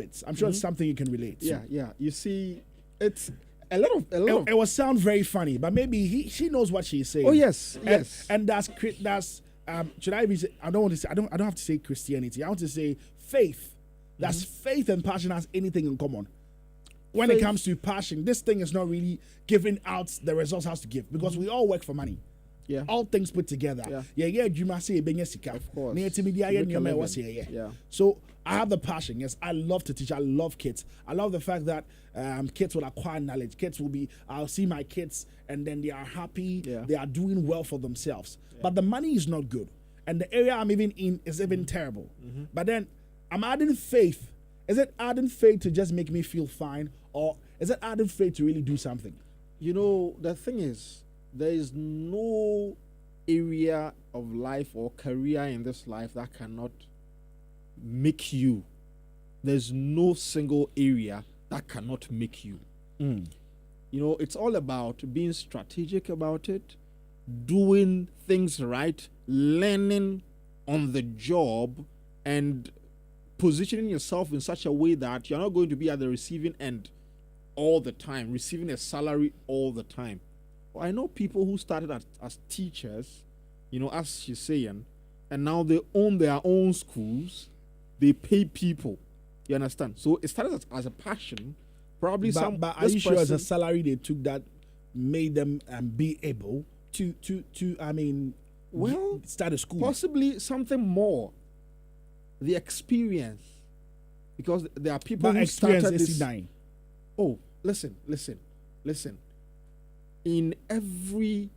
it. I'm sure it's something you can relate to. Yeah. You see, it's a lot of. It will sound very funny, but maybe she knows what she's saying. Oh yes. And that's should I be? I don't want to say. I don't have to say Christianity. I want to say faith. That's faith and passion has anything in common. When it comes to passion, this thing is not really giving out the results it has to give, because we all work for money. Yeah. All things put together. You must say Of course. Yeah. So I have the passion. Yes, I love to teach. I love kids. I love the fact that kids will acquire knowledge. I'll see my kids and then they are happy. Yeah. They are doing well for themselves. But the money is not good. And the area I'm even in is even terrible. But then I'm adding faith. Is it adding faith to just make me feel fine? Or is it adding faith to really do something? You know, the thing is, there is no area of life or career in this life that cannot make you. There's no single area that cannot make you. You know, it's all about being strategic about it, doing things right, learning on the job, and positioning yourself in such a way that you're not going to be at the receiving end all the time, receiving a salary all the time. Well, I know people who started as teachers, you know, as she's saying, and now they own their own schools. They pay people. You understand? So it started as a passion. Probably but are you sure it's a salary they took that made them be able to start a school? Possibly something more. The experience. Because there are people who started this. Oh, listen. In every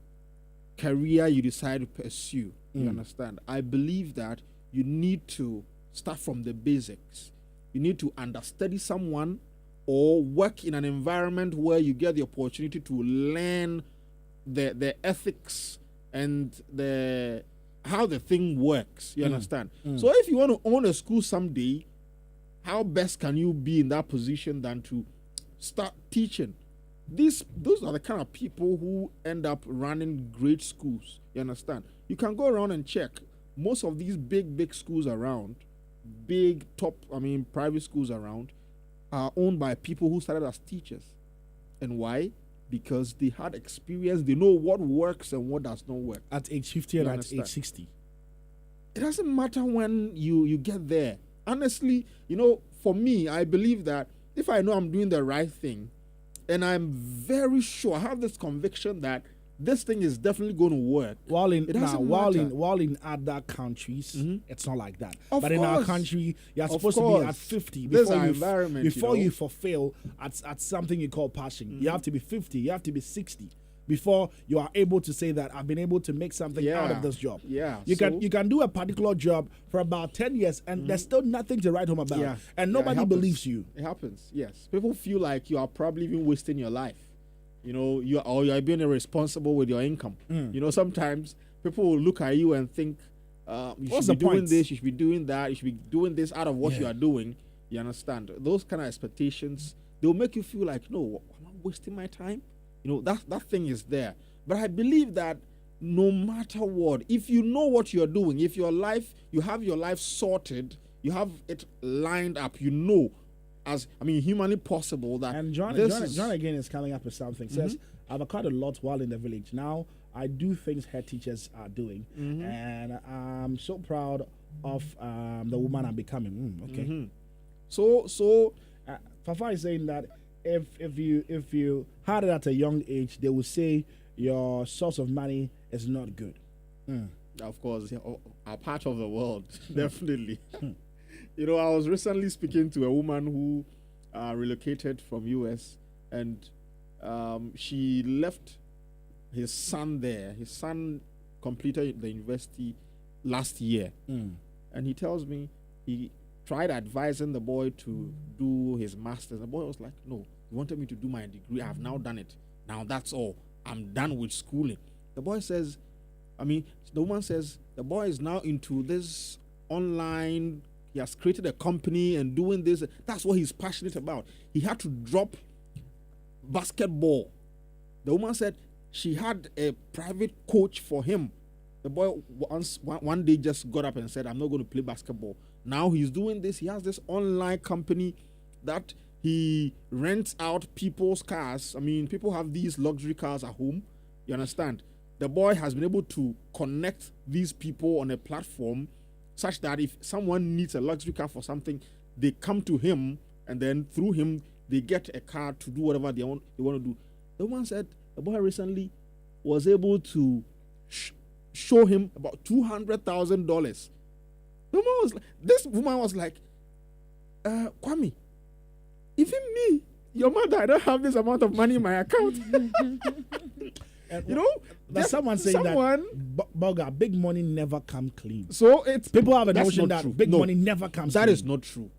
career you decide to pursue, you understand, I believe that you need to start from the basics. You need to understudy someone or work in an environment where you get the opportunity to learn the ethics and how the thing works. You understand? So if you want to own a school someday, how best can you be in that position than to start teaching? Those are the kind of people who end up running great schools. You understand? You can go around and check. Most of these big schools around, private schools around, are owned by people who started as teachers. And why? Because they had experience. They know what works and what does not work. At age 50 and at age 60. It doesn't matter when you get there. Honestly, you know, for me, I believe that if I know I'm doing the right thing, and I'm very sure, I have this conviction that this thing is definitely going to work. While in other countries, it's not like that. But in our country, you're supposed to be at 50 before you fulfill at something you call passion. You have to be 50. You have to be 60 before you are able to say that I've been able to make something out of this job. You can do a particular job for about 10 years and there's still nothing to write home about. And nobody believes you. It happens, yes. People feel like you are probably even wasting your life. You know, you are being irresponsible with your income. You know, sometimes people will look at you and think, you should be doing this, you should be doing that, you should be doing this out of what you are doing. You understand? Those kind of expectations, they'll make you feel like, no, I'm not wasting my time. You know, that thing is there. But I believe that no matter what, if you know what you're doing, if you have your life sorted, you have it lined up, you know, humanly possible that. And John again is coming up with something. Says, I've acquired a lot while in the village. Now I do things head teachers are doing, and I'm so proud of the woman I'm becoming. So Fafa is saying that if you had it at a young age, they would say your source of money is not good. Of course, our part of the world, definitely. You know, I was recently speaking to a woman who relocated from US, and she left his son there. His son completed the university last year, and he tells me he tried advising the boy to do his master's. The boy was like, no, he wanted me to do my degree. I have now done it. Now that's all. I'm done with schooling. The boy says, the woman says, the boy is now into this online. He has created a company and doing this. That's what he's passionate about. He had to drop basketball. The woman said she had a private coach for him. The boy one day just got up and said, I'm not going to play basketball. Now he's doing this. He has this online company that he rents out people's cars. I mean, people have these luxury cars at home. You understand? The boy has been able to connect these people on a platform such that if someone needs a luxury car for something, they come to him, and then through him, they get a car to do whatever they want to do. The woman said the boy recently was able to show him about $200,000. This woman was like, Kwame, even me, your mother, I don't have this amount of money in my account. You know, there's someone saying that Boga, big money never come clean. So it's people have a notion that big money never comes clean. That is not true.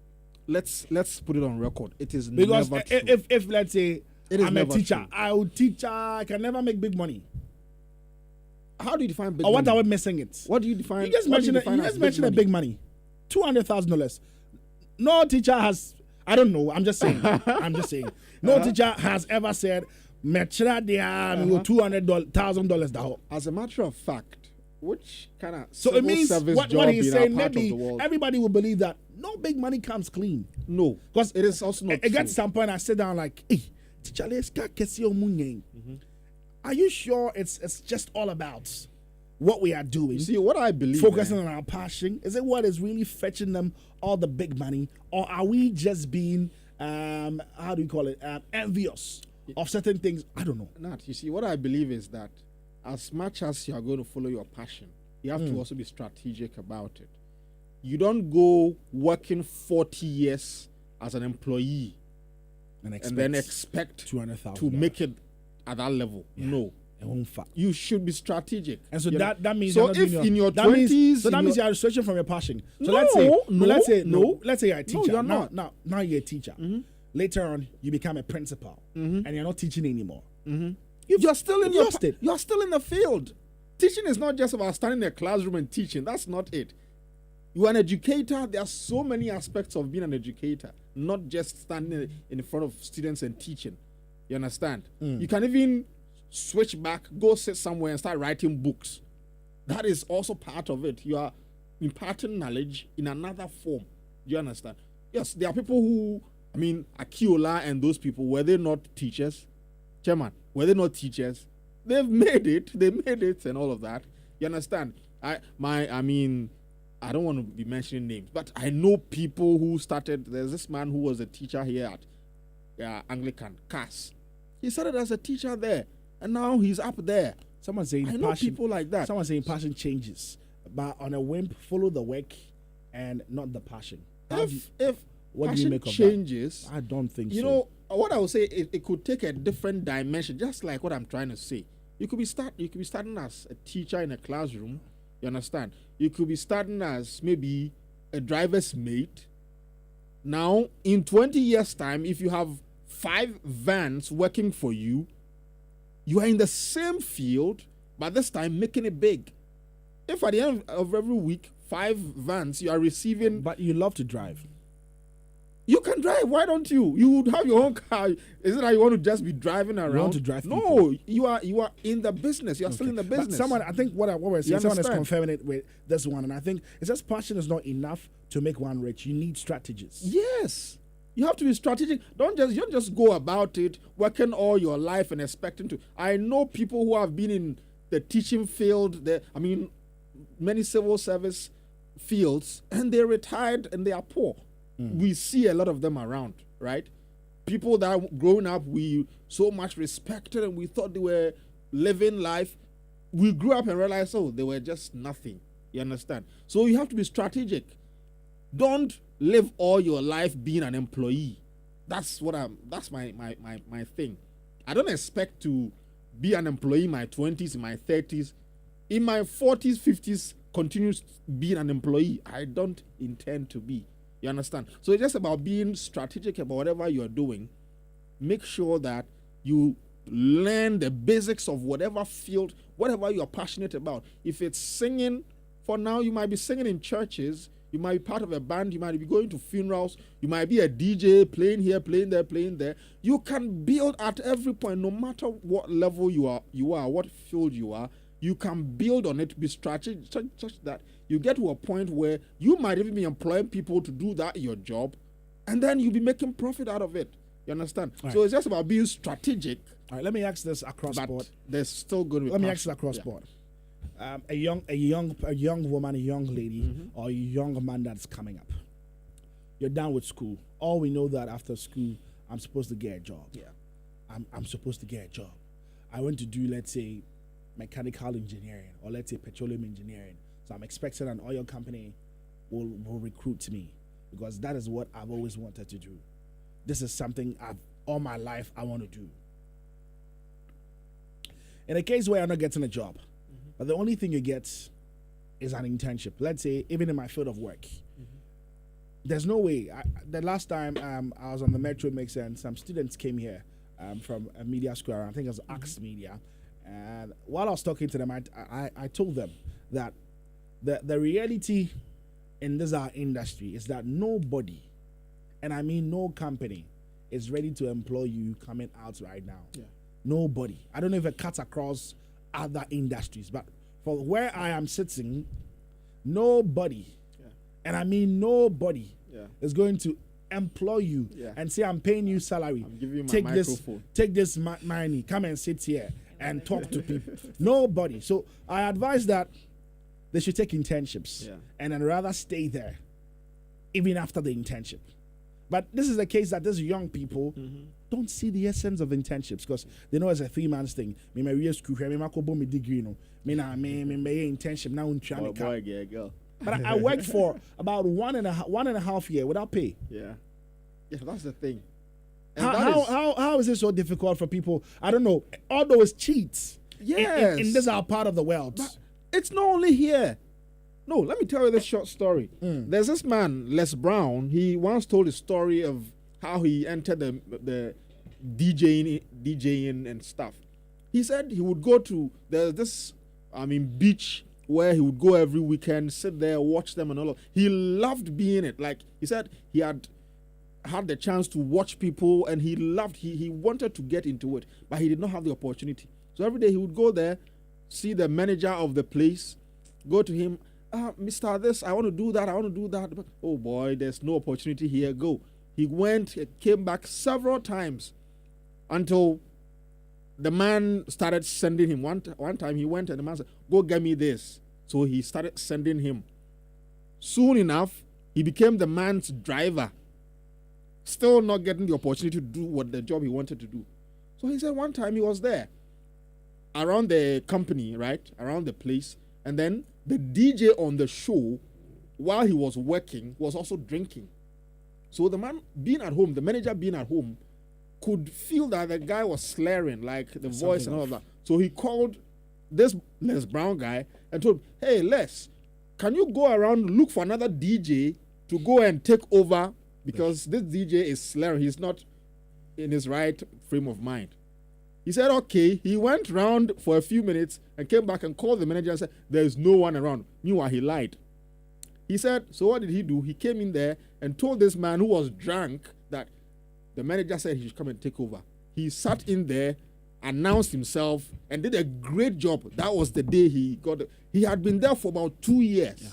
Let's put it on record. It is because never true. If let's say I'm a teacher, true. I will teach. I can never make big money. How do you define big or money? What are we missing it? What do you define? You just mentioned a big money. $200,000. No teacher has. I don't know. I'm just saying. No teacher has ever said, $200,000. As a matter of fact, which kind of so it means what he's saying, maybe everybody will believe that no big money comes clean. No, because it is also not. It gets to some point I sit down like, hey, teacher, are you sure it's just all about what we are doing? See, what I believe, focusing on our passion, is it what is really fetching them all the big money, or are we just being how do you call it, envious of certain things? I don't know. Nat, you see, what I believe is that as much as you are going to follow your passion, you have to also be strategic about it. You don't go working 40 years as an employee and then expect to make it at that level. Yeah. No. You should be strategic. And so that means so if in your 20s, that means you are stretching from your passion. So let's say you're a teacher. No, you're not. Now you're a teacher. Mm-hmm. Later on, you become a principal, and you're not teaching anymore. Mm-hmm. You're still in You're still in the field. Teaching is not just about standing in a classroom and teaching. That's not it. You are an educator. There are so many aspects of being an educator, not just standing in front of students and teaching. You understand? You can even switch back, go sit somewhere and start writing books. That is also part of it. You are imparting knowledge in another form. Do you understand? Yes, there are people who, I mean, Akiola and those people, were they not teachers? Chairman, were they not teachers? They've made it. They made it and all of that. You understand? I don't want to be mentioning names, but I know people who started. There's this man who was a teacher here at Anglican, Cass. He started as a teacher there, and now he's up there. Someone saying I know people like that. Someone saying passion changes, but on a whim, follow the work and not the passion. If what passion do you make of changes, that? I don't think so. You know what I would say? It could take a different dimension, just like what I'm trying to say. You could be starting as a teacher in a classroom. You understand? You could be starting as maybe a driver's mate. Now, in 20 years' time, if you have 5 vans working for you, you are in the same field, but this time making it big. If at the end of every week, 5 vans you are receiving... But you love to drive. You can drive. Why don't you? You would have your own car. Is it that you want to just be driving around? You want to drive people. No, you are in the business. You are still in the business. But someone, I think what we're saying, someone is confirming it with this one, and I think it's just passion is not enough to make one rich. You need strategies. Yes. You have to be strategic. You don't just go about it working all your life and expecting to. I know people who have been in the teaching field, many civil service fields, and they retired and they are poor. We see a lot of them around, right? People that growing up, we so much respected and we thought they were living life. We grew up and realized, they were just nothing. You understand? So you have to be strategic. Don't live all your life being an employee. That's my thing. I don't expect to be an employee in my 20s, in my 30s. In my 40s, 50s, continues being an employee. I don't intend to be. You understand? So it's just about being strategic about whatever you're doing. Make sure that you learn the basics of whatever field, whatever you're passionate about. If it's singing, for now, you might be singing in churches. You might be part of a band. You might be going to funerals. You might be a DJ, playing here, playing there, playing there. You can build at every point, no matter what level you are, what field you are. You can build on it, be strategic, such that you get to a point where you might even be employing people to do that your job, and then you'll be making profit out of it. You understand? Right. So it's just about being strategic. All right, let me ask this across board. There's still going to be. Let me ask this across board. A young woman, a young lady, or a young man that's coming up. You're done with school. All we know that after school, I'm supposed to get a job. Yeah. I'm supposed to get a job. I went to do, let's say, mechanical engineering, or let's say petroleum engineering. So I'm expecting an oil company will recruit me, because that is what I've always wanted to do. This is something all my life I want to do. In a case where I'm not getting a job, but the only thing you get is an internship. Let's say, even in my field of work, there's no way. The last time I was on the Metro Mix, and some students came here from a media school, I think it was Axe Media. And while I was talking to them, I told them that the reality in this our industry is that nobody, and I mean no company, is ready to employ you coming out right now. Yeah. Nobody. I don't know if it cuts across other industries, but for where I am sitting, nobody, and I mean nobody, is going to employ you and say, I'm paying you salary. I'm giving you my microphone. Take this money, come and sit here and talk to people. Nobody. So I advise that they should take internships and then rather stay there even after the internship. But this is the case that these young people don't see the essence of internships, because they know it's a 3 months thing. Me my real school, me my degree, no. Me internship now. Girl. But I worked for about one and a half year without pay. Yeah, that's the thing. How is it so difficult for people? I don't know. All those cheats. Yes. In this our part of the world. But it's not only here. No, let me tell you this short story. There's this man, Les Brown. He once told a story of how he entered the DJing and stuff. He said he would go to this beach where he would go every weekend, sit there, watch them and all. He loved being it. Like he said, he had the chance to watch people, and he wanted to get into it, but he did not have the opportunity. So every day he would go there, see the manager of the place, go to him, Mr. This, I want to do that. But, oh boy, there's no opportunity here. Go. He went, came back several times until the man started sending him. One time he went and the man said, go get me this. So he started sending him. Soon enough, he became the man's driver. Still not getting the opportunity to do what the job he wanted to do. So he said one time he was there around the company, right? Around the place. And then the DJ on the show, while he was working, was also drinking. So the man being at home, the manager being at home, could feel that the guy was slurring, like the voice and all of that. So he called this Les Brown guy and told him, hey, Les, can you go around, look for another DJ to go and take over, because this DJ is slurring. He's not in his right frame of mind. He said, okay. He went around for a few minutes and came back and called the manager and said, there's no one around. Meanwhile, he lied. He said, so what did he do? He came in there and told this man who was drunk that the manager said he should come and take over. He sat in there, announced himself, and did a great job. That was the day he got it. He had been there for about 2 years. Yeah.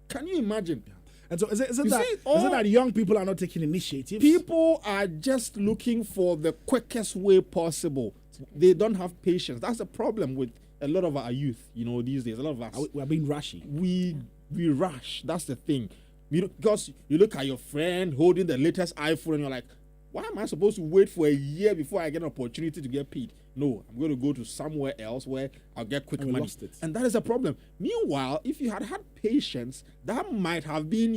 Can you imagine? Yeah. And so is it that young people are not taking initiatives? People are just looking for the quickest way possible. They don't have patience. That's the problem with a lot of our youth, these days. A lot of us. We're being rushy. We rush. That's the thing. Because you look at your friend holding the latest iPhone and you're like, why am I supposed to wait for a year before I get an opportunity to get paid? No, I'm going to go to somewhere else where I'll get quick money. And that is a problem. Meanwhile, if you had patience, that might have been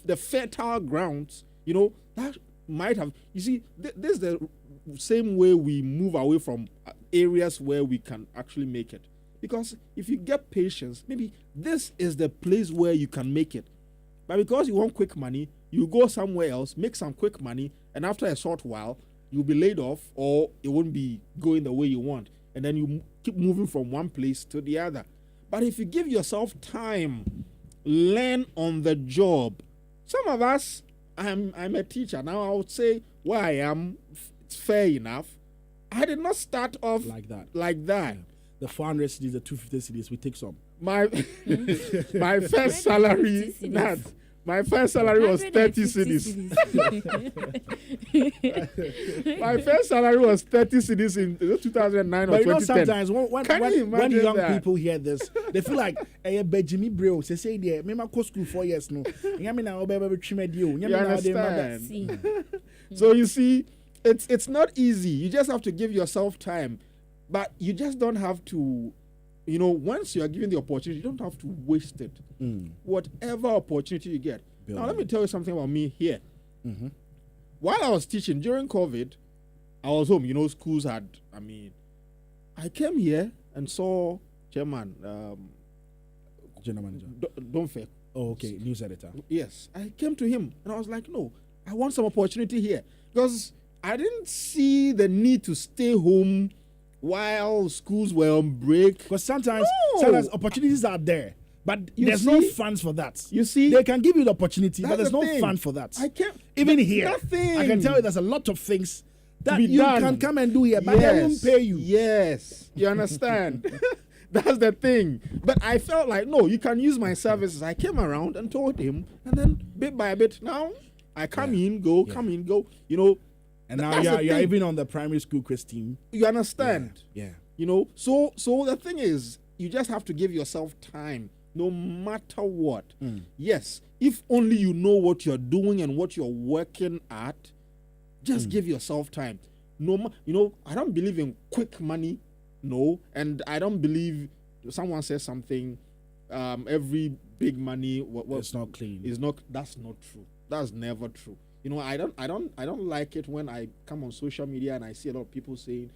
the fertile grounds, that might have, you see, this is the same way we move away from areas where we can actually make it. Because if you get patience, maybe this is the place where you can make it. But because you want quick money, you go somewhere else, make some quick money, and after a short while, you'll be laid off, or it won't be going the way you want. And then you keep moving from one place to the other. But if you give yourself time, learn on the job. Some of us, I'm a teacher. Now I would say where I am, it's fair enough. I did not start off like that. Yeah. The 400 cedis, the 250 cedis, we take some. My first salary, My first salary was 30 cedis. My first salary was 30 cedis in 2009 but or 2010. Sometimes when young people hear this, they feel like, hey, Benjamin bro, say there, me go school 4 years no. You understand? So you see, it's not easy. You just have to give yourself time, but you just don't have to. Once you are given the opportunity, you don't have to waste it. Whatever opportunity you get. Now, let me tell you something about me here. Mm-hmm. While I was teaching during COVID, I was home. Schools had, I came here and saw Chairman, General Manager. Don't fake. Oh, okay. News editor. Yes. I came to him and I was like, no, I want some opportunity here. Because I didn't see the need to stay home while schools were on break. Because sometimes opportunities are there, but there's no funds for that. You see, they can give you the opportunity, but there's no fund for that. I can't. Even here, nothing. I can tell you there's a lot of things that you can come and do here, but they won't pay you. Yes, you understand. That's the thing. But I felt like, no, you can use my services. I came around and told him, and then bit by bit, now I come in, go. And now you're even on the primary school quiz team. You understand? Yeah. So the thing is, you just have to give yourself time, no matter what. Yes, if only you know what you're doing and what you're working at, just give yourself time. I don't believe in quick money, no, and I don't believe someone says something. Every big money, it's not clean. That's not true. That's never true. I don't like it when I come on social media and I see a lot of people saying,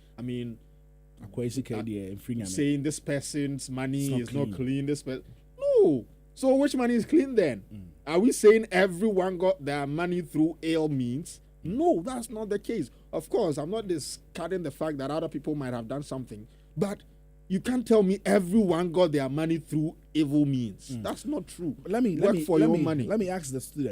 saying this person's money is not clean. No. So which money is clean then? Are we saying everyone got their money through ill means? No, that's not the case. Of course, I'm not discarding the fact that other people might have done something, but you can't tell me everyone got their money through evil means. That's not true. Let me ask the student.